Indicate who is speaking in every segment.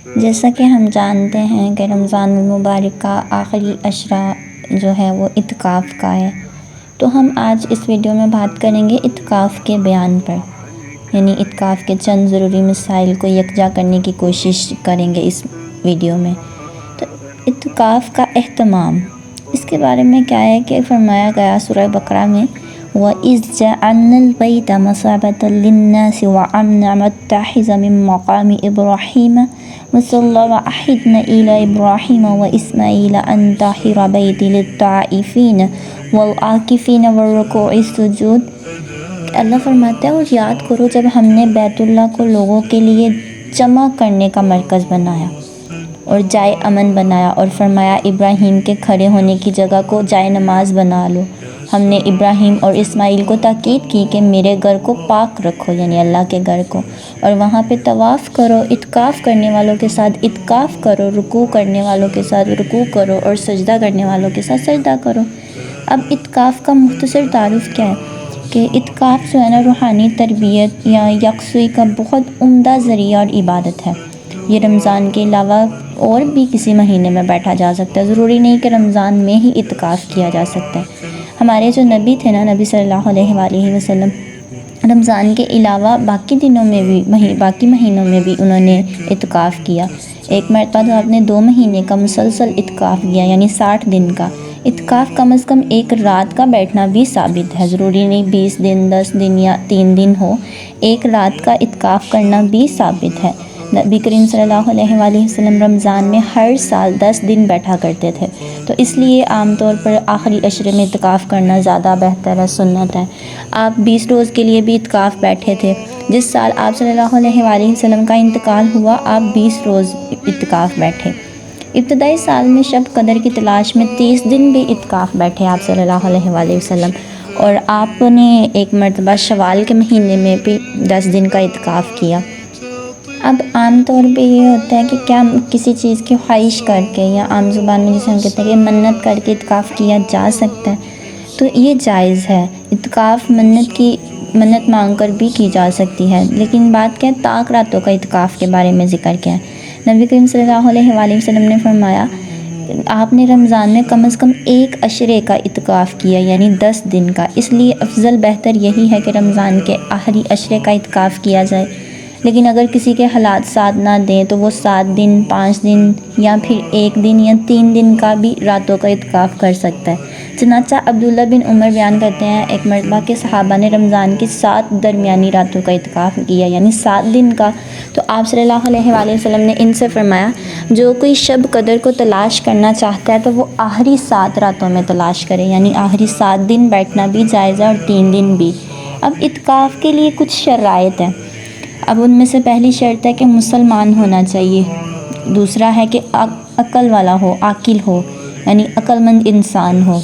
Speaker 1: جیسا کہ ہم جانتے ہیں کہ رمضان المبارک کا آخری عشرہ جو ہے وہ اعتکاف کا ہے، تو ہم آج اس ویڈیو میں بات کریں گے اعتکاف کے بیان پر، یعنی اعتکاف کے چند ضروری مسائل کو یکجا کرنے کی کوشش کریں گے اس ویڈیو میں۔ تو اعتکاف کا اہتمام، اس کے بارے میں کیا ہے کہ فرمایا گیا سورہ بقرہ میں وَإِذْ جَعَلْنَا الْبَيْتَ مَثَابَةً لِلنَّاسِ وَأَمْنًا وَاتَّخَذَ مِن مَّقَامِ إِبْرَاهِيمَ مُصَلًّى وَعَهِدْنَا إِلَىٰ إِبْرَاهِيمَ وَإِسْمَاعِيلَ أَن طَهِّرَ بَيْتِي لِلطَّائِفِينَ وَالْعَاكِفِينَ وَالرُّكُوعِ السُّجُودِ۔ اللہ فرماتا ہے اور یاد کرو جب ہم نے بیت اللہ کو لوگوں کے لیے جمع کرنے کا مرکز بنایا اور جائے امن بنایا، اور فرمایا ابراہیم کے کھڑے ہونے کی جگہ کو جائے نماز بنا لو۔ ہم نے ابراہیم اور اسماعیل کو تاکید کی کہ میرے گھر کو پاک رکھو، یعنی اللہ کے گھر کو، اور وہاں پہ طواف کرو، اعتکاف کرنے والوں کے ساتھ اعتکاف کرو، رکوع کرنے والوں کے ساتھ رکوع کرو، اور سجدہ کرنے والوں کے ساتھ سجدہ کرو۔ اب اعتکاف کا مختصر تعارف کیا ہے کہ اعتکاف جو ہے نا روحانی تربیت یا یکسوئی کا بہت عمدہ ذریعہ اور عبادت ہے۔ یہ رمضان کے علاوہ اور بھی کسی مہینے میں بیٹھا جا سکتا ہے، ضروری نہیں کہ رمضان میں ہی اعتکاف کیا جا سکتا ہے۔ ہمارے جو نبی تھے نا، نبی صلی اللہ علیہ وآلہ وسلم، رمضان کے علاوہ باقی دنوں میں بھی باقی مہینوں میں بھی انہوں نے اعتکاف کیا۔ ایک مرتبہ تو آپ نے 2 مہینے کا مسلسل اعتکاف کیا، یعنی 60 دن کا اعتکاف۔ کم از کم ایک رات کا بیٹھنا بھی ثابت ہے، ضروری نہیں 20 دن 10 دن یا 3 دن ہو، ایک رات کا اعتکاف کرنا بھی ثابت ہے۔ نبی کریم صلی اللہ علیہ وآلہ وسلم رمضان میں ہر سال 10 دن بیٹھا کرتے تھے، تو اس لیے عام طور پر آخری عشرے میں اعتکاف کرنا زیادہ بہتر ہے، سنت ہے۔ آپ 20 روز کے لیے بھی اعتکاف بیٹھے تھے۔ جس سال آپ صلی اللہ علیہ وآلہ وسلم کا انتقال ہوا، آپ 20 روز اعتکاف بیٹھے۔ ابتدائی سال میں شب قدر کی تلاش میں 30 دن بھی اعتکاف بیٹھے آپ صلی اللہ علیہ وآلہ وسلم، اور آپ نے ایک مرتبہ شوال کے مہینے میں بھی 10 دن کا اعتکاف کیا۔ اب عام طور پہ یہ ہوتا ہے کہ کیا کسی چیز کی خواہش کر کے، یا عام زبان میں جسے ہم کہتے ہیں کہ منت کر کے اعتکاف کیا جا سکتا ہے، تو یہ جائز ہے۔ اعتکاف منت مانگ کر بھی کی جا سکتی ہے، لیکن بات کیا ہے طاق راتوں کا اعتکاف کے بارے میں ذکر کیا ہے۔ نبی کریم صلی اللہ علیہ وآلہ وسلم نے فرمایا آپ نے رمضان میں کم از کم ایک عشرے کا اعتکاف کیا، یعنی 10 دن کا، اس لیے افضل بہتر یہی ہے کہ رمضان کے آخری عشرے کا اعتکاف کیا جائے۔ لیکن اگر کسی کے حالات ساتھ نہ دیں تو وہ 7 دن 5 دن یا پھر 1 دن یا 3 دن کا بھی راتوں کا اعتکاف کر سکتا ہے۔ چنانچہ عبداللہ بن عمر بیان کرتے ہیں ایک مرتبہ کہ صحابہ نے رمضان کی 7 درمیانی راتوں کا اعتکاف کیا، یعنی 7 دن کا، تو آپ صلی اللہ علیہ وآلہ وسلم نے ان سے فرمایا جو کوئی شب قدر کو تلاش کرنا چاہتا ہے تو وہ آخری 7 راتوں میں تلاش کرے، یعنی آخری 7 دن بیٹھنا بھی جائز ہے اور 3 دن بھی۔ اب اعتکاف کے لیے کچھ شرائط ہیں۔ اب ان میں سے پہلی شرط ہے کہ مسلمان ہونا چاہیے، دوسرا ہے کہ عقل والا ہو، عاقل ہو، یعنی عقل مند انسان ہو،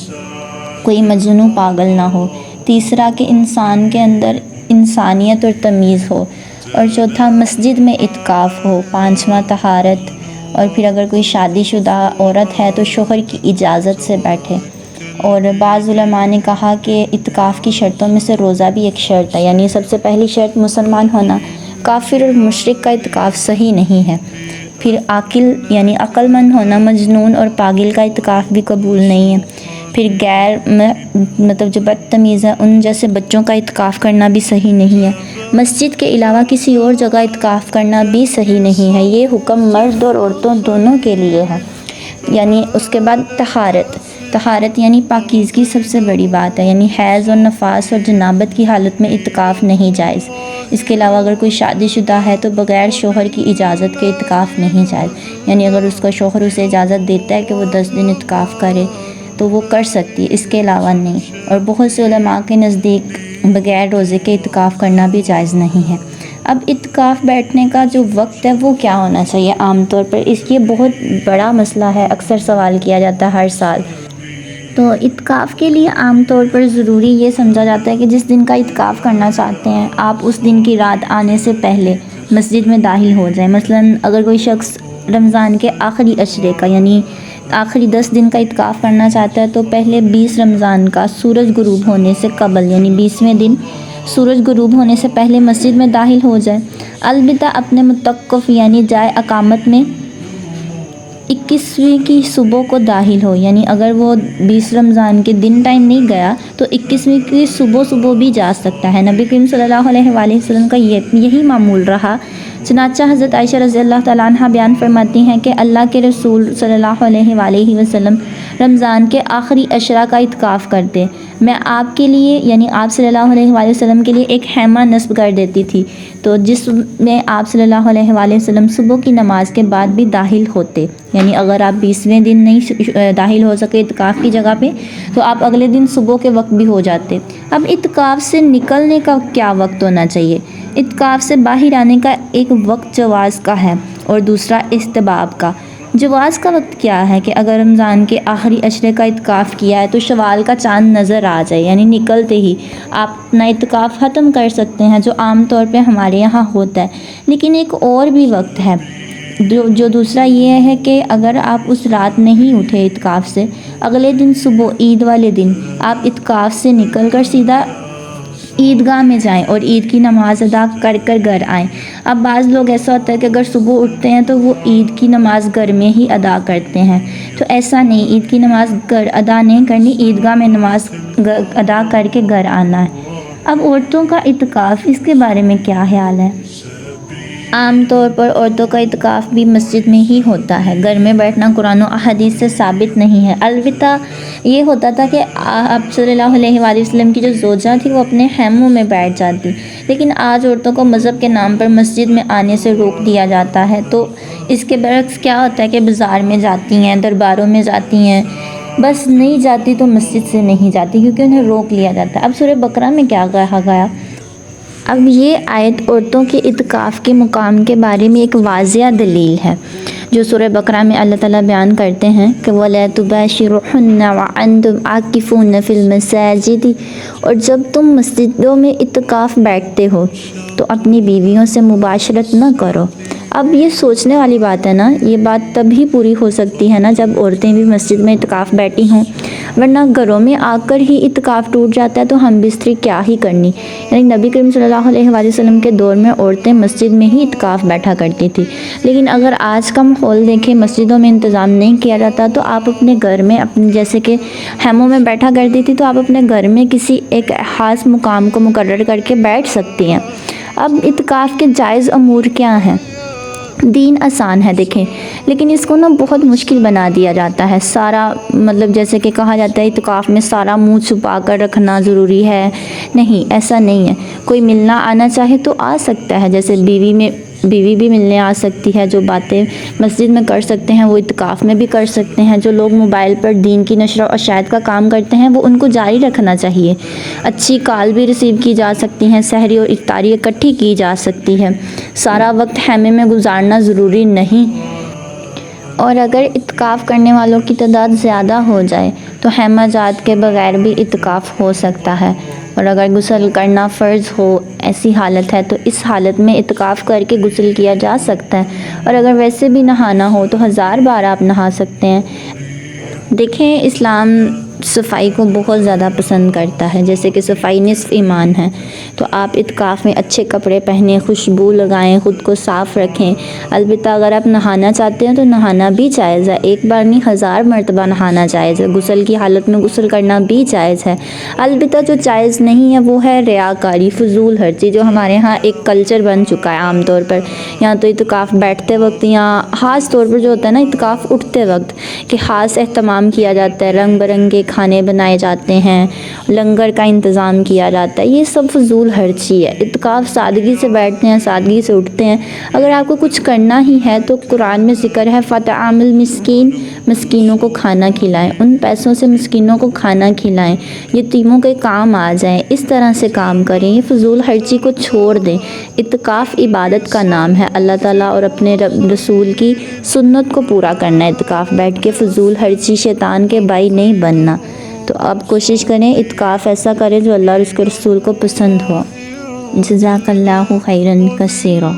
Speaker 1: کوئی مجنون پاگل نہ ہو، تیسرا کہ انسان کے اندر انسانیت اور تمیز ہو، اور چوتھا مسجد میں اعتکاف ہو، پانچواں طہارت، اور پھر اگر کوئی شادی شدہ عورت ہے تو شوہر کی اجازت سے بیٹھے۔ اور بعض علماء نے کہا کہ اعتکاف کی شرطوں میں سے روزہ بھی ایک شرط ہے، یعنی سب سے پہلی شرط مسلمان ہونا، کافر اور مشرک کا اعتکاف صحیح نہیں ہے۔ پھر عاقل یعنی عقل مند ہونا، مجنون اور پاگل کا اعتکاف بھی قبول نہیں ہے۔ پھر غیر جو بدتمیز ہے ان جیسے بچوں کا اعتکاف کرنا بھی صحیح نہیں ہے۔ مسجد کے علاوہ کسی اور جگہ اعتکاف کرنا بھی صحیح نہیں ہے، یہ حکم مرد اور عورتوں دونوں کے لیے ہے۔ یعنی اس کے بعد طہارت یعنی پاکیزگی سب سے بڑی بات ہے، یعنی حیض اور نفاس اور جنابت کی حالت میں اعتکاف نہیں جائز۔ اس کے علاوہ اگر کوئی شادی شدہ ہے تو بغیر شوہر کی اجازت کے اعتکاف نہیں جائز، یعنی اگر اس کا شوہر اسے اجازت دیتا ہے کہ وہ 10 دن اعتکاف کرے تو وہ کر سکتی ہے، اس کے علاوہ نہیں۔ اور بہت سے علماء کے نزدیک بغیر روزے کے اعتکاف کرنا بھی جائز نہیں ہے۔ اب اعتکاف بیٹھنے کا جو وقت ہے وہ کیا ہونا چاہیے عام طور پر، یہ بہت بڑا مسئلہ ہے، اکثر سوال کیا جاتا ہے ہر سال۔ تو اعتکاف کے لیے عام طور پر ضروری یہ سمجھا جاتا ہے کہ جس دن کا اعتکاف کرنا چاہتے ہیں آپ اس دن کی رات آنے سے پہلے مسجد میں داخل ہو جائیں۔ مثلاً اگر کوئی شخص رمضان کے آخری عشرے کا یعنی آخری 10 دن کا اعتکاف کرنا چاہتا ہے تو پہلے 20 رمضان کا سورج غروب ہونے سے قبل یعنی 20ویں دن सूरज गुरूब होने से पहले मस्जिद में दाखिल हो जाए। अलबत्ता अपने मुतक्कफ यानी जाए अकामत में 21वीं की सुबह को दाखिल हो, यानी अगर वो 20 रमज़ान के दिन टाइम नहीं गया तो 21वीं की सुबह भी जा सकता है। नबी करीम सल्लल्लाहु अलैहि वसल्लम का यही मामूल रहा। चनाचा हज़रत आयशा रज़ियल्लाहु तआला अन्हा बयान फरमाती हैं कि अल्लाह के रसूल सल्लल्लाहु अलैहि वसल्लम रमज़ान के आखिरी अशरा का इत्काफ़ करते। मैं आपके लिए यानी आप सल्लल्लाहु अलैहि वसल्लम के लिए एक हैमा नस्ब कर देती थी, तो जिसमें आप सल्लल्लाहु अलैहि वसल्लम सुबह की नमाज के बाद भी दाखिल होते। यानी अगर आप 20वें दिन नहीं दाखिल हो सके इत्काफ़ की जगह पे, तो आप अगले दिन सुबह के वक्त भी हो जाते। अब इत्काफ़ से निकलने का क्या वक्त होना चाहिए? इत्काफ़ से बाहर आने का एक वक्त जवाज़ का है और दूसरा इस्तिहबाब का। जवाज़ का वक्त क्या है कि अगर रमज़ान के आखिरी अशरे का इत्काफ़ किया है तो शवाल का चाँद नज़र आ जाए, यानी निकलते ही आप अपना इत्काफ़ ख़त्म कर सकते हैं, जो आम तौर पे हमारे यहाँ होता है। लेकिन एक और भी वक्त है जो दूसरा ये है कि अगर आप उस रात नहीं उठे इत्काफ़ से, अगले दिन सुबह ईद वाले दिन आप इत्काफ़ से निकल कर सीधा ईदगाह में जाएं और ईद की नमाज़ अदा कर कर घर आएँ। अब बाज़ लोग ऐसा होता है कि अगर सुबह उठते हैं तो वो ईद की नमाज़ घर में ही अदा करते हैं, तो ऐसा नहीं, ईद की नमाज़ घर अदा नहीं करनी, ईदगाह में नमाज़ अदा करके घर आना है। अब औरतों का इत्काफ़, इसके बारे में क्या ख्याल है? आम तौर पर औरतों का इत्काफ़ भी मस्जिद में ही होता है। घर में बैठना कुरान और हदीस से साबित नहीं है। अलबत्ता ये होता था कि आप सल्लल्लाहु अलैहि वसल्लम की जो ज़ौजा थी वो अपने खैमों में बैठ जाती, लेकिन आज औरतों को मज़हब के नाम पर मस्जिद में आने से रोक दिया जाता है। तो इसके बरक्स क्या होता है कि बाज़ार में जाती हैं, दरबारों में जाती हैं, बस नहीं जाती तो मस्जिद से नहीं जाती क्योंकि उन्हें रोक लिया जाता है। अब सूरह बकरा में क्या कहा गया? अब ये आयत औरतों के इत्काफ़ के मुकाम के बारे में एक वाज़िया दलील है, जो सूरह बकरा में अल्लाह ताला बयान करते हैं कि वला तुबाशिरुहुन्ना व अंतुम आकिफून फिल मसाजिद, और जब तुम मस्जिदों में इत्काफ़ बैठते हो तो अपनी बीवियों से मुबाशरत न करो। अब ये सोचने वाली बात है ना, ये बात तभी पूरी हो सकती है ना जब औरतें भी मस्जिद में इत्काफ़ बैठी हों, वरना घरों में आकर ही इत्काफ़ टूट जाता है तो हम बिस्तरी क्या ही करनी। यानी नबी करीम सल्लल्लाहु अलैहि वसल्लम के दौर में औरतें मस्जिद में ही इत्काफ़ बैठा करती थी। लेकिन अगर आज का माहौल देखें, मस्जिदों में इंतज़ाम नहीं किया जाता तो आप अपने घर में, अपने जैसे कि हैमों में बैठा करती थी, तो आप अपने घर में किसी एक ख़ास मुकाम को मुकर्रर करके बैठ सकती हैं। अब इत्काफ़ के जायज़ अमूर क्या हैं? दीन आसान है देखें, लेकिन इसको ना बहुत मुश्किल बना दिया जाता है। सारा मतलब जैसे कि कहा जाता है इत्काफ़ में सारा मुंह छुपा कर रखना ज़रूरी है, नहीं, ऐसा नहीं है। कोई मिलना आना चाहे तो आ सकता है, जैसे बीवी भी मिलने आ सकती है। जो बातें मस्जिद में कर सकते हैं वो इत्काफ़ में भी कर सकते हैं। जो लोग मोबाइल पर दीन की नशर और शायद का काम करते हैं वो उनको जारी रखना चाहिए। अच्छी कॉल भी रिसीव की जा सकती हैं, सहरी और इफ्तारी इकट्ठी की जा सकती है। सारा वक्त खैमे में गुजारना ज़रूरी नहीं, और अगर इत्काफ़ करने वालों की तादाद ज़्यादा हो जाए तो खैमा जात के बग़ैर भी इत्काफ़ हो सकता है। और अगर गुस्ल करना फ़र्ज़ हो, ऐसी हालत है तो इस हालत में इत्काफ़ करके गुस्ल किया जा सकता है। और अगर वैसे भी नहाना हो तो 1000 बार आप नहा सकते हैं। देखें, इस्लाम सफ़ाई को बहुत ज़्यादा पसंद करता है, जैसे कि सफ़ाई निस्फ़ ईमान है। तो आप इत्काफ़ में अच्छे कपड़े पहने, खुशबू लगाएं, ख़ुद को साफ़ रखें। अलबत्ता अगर आप नहाना चाहते हैं तो नहाना भी जायज़ है, एक बार नहीं 1000 मरतबा नहाना जायज़ है। गुस्ल की हालत में गुस्ल करना भी जायज़ है। अलबत्ता जो जायज़ नहीं है वो है रियाकारी, फ़ुज़ूल खर्ची, जो हमारे यहाँ एक कल्चर बन चुका है आम तौर पर। यहाँ तो इत्काफ़ बैठते वक्त या ख़ास तौर पर जो होता है ना इत्काफ़ उठते वक्त कि ख़ास एहतमाम किया जाता है, रंग बिरंगे खाने बनाए जाते हैं, लंगर का इंतज़ाम किया जाता है, ये सब फजूल खर्ची है। इत्काफ़ सादगी से बैठते हैं, सादगी से उठते हैं। अगर आपको कुछ करना ही है तो कुरान में ज़िक्र है फ़तआमिल मिस्कीन, मिस्कीनों को खाना खिलाएं, उन पैसों से मिस्कीनों को खाना खिलाएं, यतीमों के काम आ जाएं, इस तरह से काम करें। ये फजूल खर्ची को छोड़ दें। इत्काफ़ इबादत का नाम है, अल्लाह ताला और अपने रसूल की सुन्नत को पूरा करना है। इत्काफ़ बैठ के फजूल खर्ची, शैतान के भाई नहीं बनना। तो आप कोशिश करें इत्काफ़ ऐसा करें जो अल्लाह और उसके रसूल को पसंद हो। जज़ाकल्लाहु खैरन कसीरा।